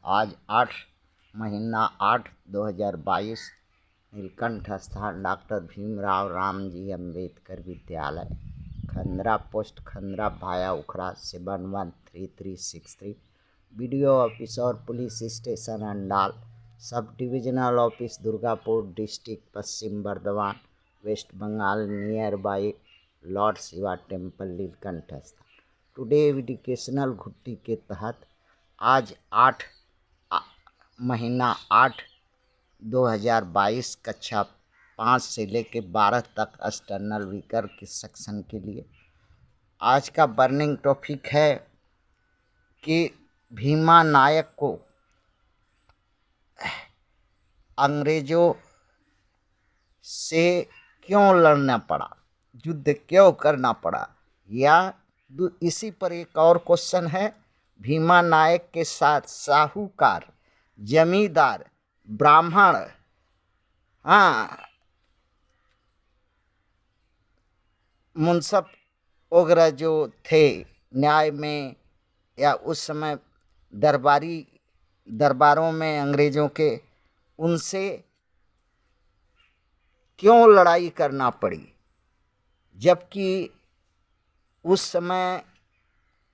आज 8 महीना 8 2022 नीलकंठ स्थान डॉक्टर भीमराव रामजी अम्बेडकर विद्यालय, खंदरा पोस्ट, खंदरा भाया उखड़ा 713363। बीडीओ ऑफिस और police station Andal, sub divisional office Durgapur district, Paschim Bardhaman, west Bengal, near by lord Shiva temple, Neelkanth स्थान। टुडे एजुकेशनल घुट्टी के तहत आज 8 महीना 8 2022 कक्षा 5 से लेकर 12 तक एक्सटर्नल वीकर के सेक्शन के लिए आज का बर्निंग टॉपिक है कि भीमा नायक को अंग्रेजों से क्यों लड़ना पड़ा, युद्ध क्यों करना पड़ा, या इसी पर एक और क्वेश्चन है। भीमा नायक के साथ साहूकार, जमींदार, ब्राह्मण, मुंसफ वगैरह जो थे न्याय में, या उस समय दरबारों में अंग्रेजों के, उनसे क्यों लड़ाई करना पड़ी, जबकि उस समय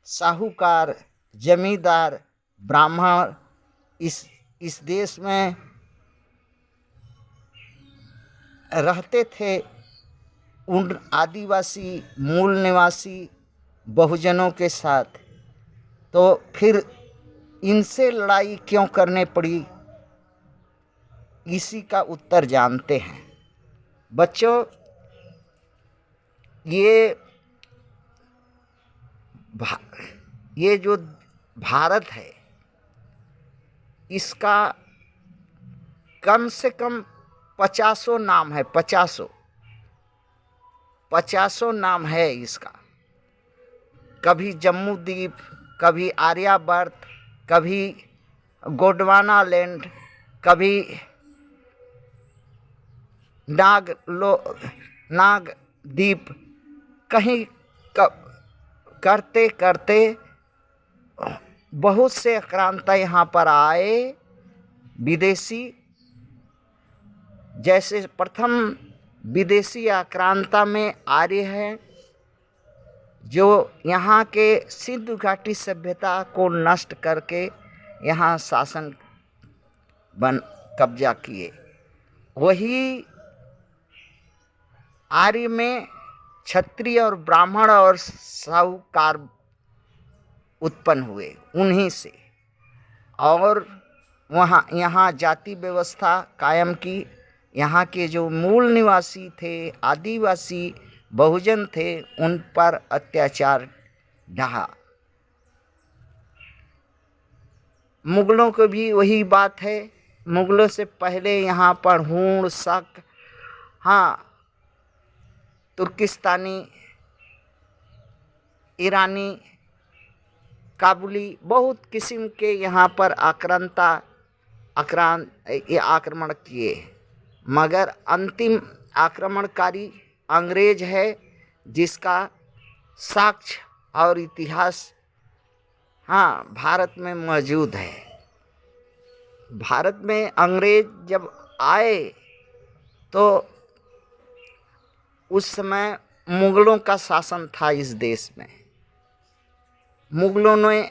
साहूकार, जमींदार, ब्राह्मण इस देश में रहते थे। उन आदिवासी मूल निवासी बहुजनों के साथ, तो फिर इनसे लड़ाई क्यों करने पड़ी, इसी का उत्तर जानते हैं। बच्चों, ये जो भारत है, इसका कम से कम 50 नाम है, 50 नाम है इसका। कभी जम्मू द्वीप, कभी आर्यावर्त, कभी गोंडवाना लैंड, कभी नाग द्वीप, कहीं करते करते बहुत से आक्रांता यहाँ पर आए विदेशी। जैसे प्रथम विदेशी आक्रांता में आर्य हैं, जो यहाँ के सिंधु घाटी सभ्यता को नष्ट करके यहाँ शासन कब्जा किए। वही आर्य में क्षत्रिय और ब्राह्मण और साहूकार उत्पन्न हुए उन्हीं से, और यहाँ जाति व्यवस्था कायम की। यहाँ के जो मूल निवासी थे, आदिवासी बहुजन थे, उन पर अत्याचार ढहा। मुगलों को भी वही बात है। मुगलों से पहले यहाँ पर हूण, शक, तुर्किस्तानी, ईरानी, काबुली, बहुत किस्म के यहाँ पर आक्रमण किए, मगर अंतिम आक्रमणकारी अंग्रेज है, जिसका साक्ष्य और इतिहास भारत में मौजूद है। भारत में अंग्रेज जब आए तो उस समय मुगलों का शासन था इस देश में। मुगलों ने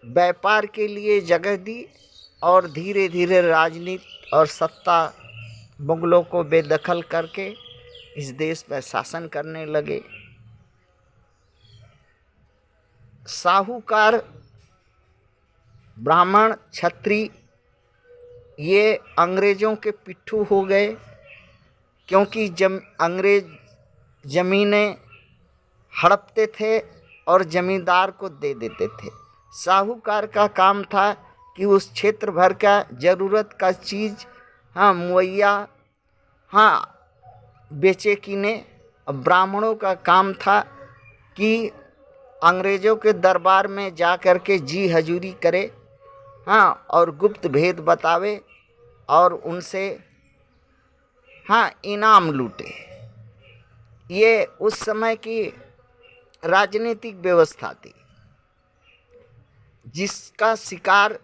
व्यापार के लिए जगह दी और धीरे धीरे राजनीति और सत्ता मुगलों को बेदखल करके इस देश पर शासन करने लगे। साहूकार, ब्राह्मण, क्षत्रिय ये अंग्रेजों के पिट्ठू हो गए, क्योंकि अंग्रेज जमीनें हड़पते थे और जमींदार को दे देते थे। साहूकार का काम था कि उस क्षेत्र भर का ज़रूरत का चीज़ मुहैया बेचे किने। ब्राह्मणों का काम था कि अंग्रेज़ों के दरबार में जा कर के जी हजूरी करे, और गुप्त भेद बतावे और उनसे इनाम लूटे। ये उस समय की राजनीतिक व्यवस्था थी। जिसका शिकार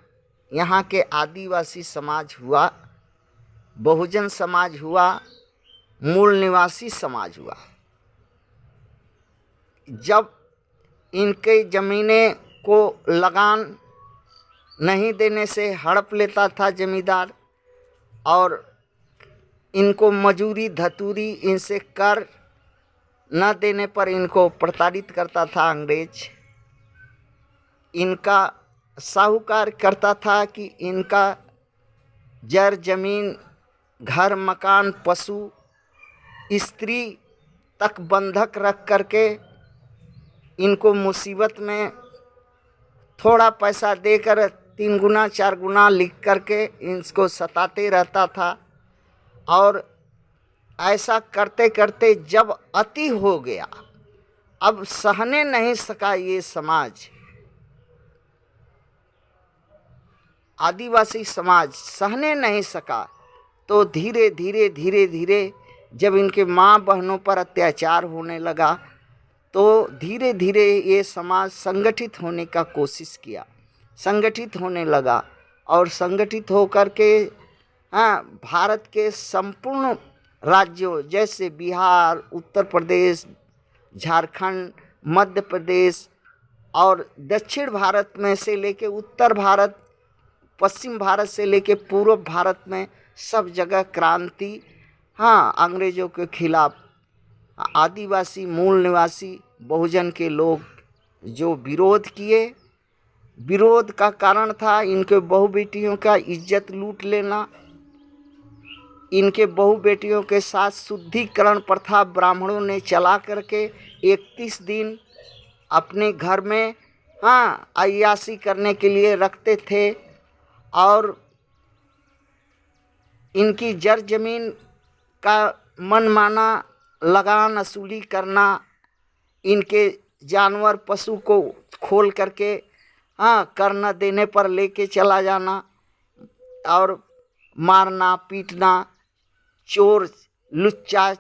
यहाँ के आदिवासी समाज हुआ, बहुजन समाज हुआ, मूल निवासी समाज हुआ। जब इनके ज़मीनें को लगान नहीं देने से हड़प लेता था जमींदार, और इनको मजूरी धतूरी इनसे कर न देने पर इनको प्रताड़ित करता था अंग्रेज। इनका साहूकार करता था कि इनका जर जमीन, घर, मकान, पशु, स्त्री तक बंधक रख करके इनको मुसीबत में थोड़ा पैसा देकर 3 गुना 4 गुना लिख करके इनको सताते रहता था। और ऐसा करते करते जब अति हो गया, अब सहने नहीं सका ये समाज, आदिवासी समाज सहने नहीं सका, तो धीरे धीरे जब इनके माँ बहनों पर अत्याचार होने लगा, तो धीरे धीरे ये समाज संगठित होने का कोशिश किया, संगठित होने लगा। और संगठित होकर के भारत के संपूर्ण राज्यों जैसे बिहार, उत्तर प्रदेश, झारखंड, मध्य प्रदेश और दक्षिण भारत में से लेके उत्तर भारत, पश्चिम भारत से लेके पूर्व भारत में सब जगह क्रांति, अंग्रेज़ों के खिलाफ आदिवासी, मूल निवासी, बहुजन के लोग जो विरोध किए। विरोध का कारण था इनके बहु बेटियों का इज्जत लूट लेना, इनके बहु बेटियों के साथ शुद्धिकरण प्रथा ब्राह्मणों ने चला करके 31 दिन अपने घर में अय्याशी करने के लिए रखते थे। और इनकी जर जमीन का मनमाना लगान वसूली करना, इनके जानवर पशु को खोल करके कर न देने पर लेके चला जाना, और मारना पीटना, चोर लुच्चा।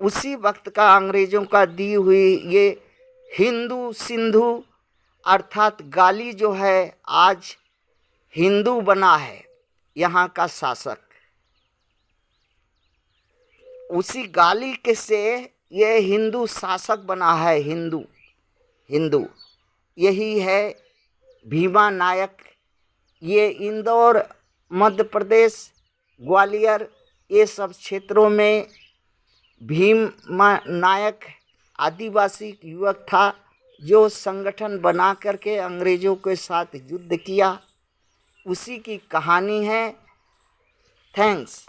उसी वक्त का अंग्रेज़ों का दी हुई ये हिंदू सिंधु अर्थात गाली जो है, आज हिंदू बना है यहाँ का शासक। उसी गाली के से ये हिंदू शासक बना है, हिंदू यही है भीमा नायक। ये इंदौर, मध्य प्रदेश, ग्वालियर, ये सब क्षेत्रों में भीमा नायक आदिवासी युवक था जो संगठन बना करके अंग्रेज़ों के साथ युद्ध किया। उसी की कहानी है। थैंक्स।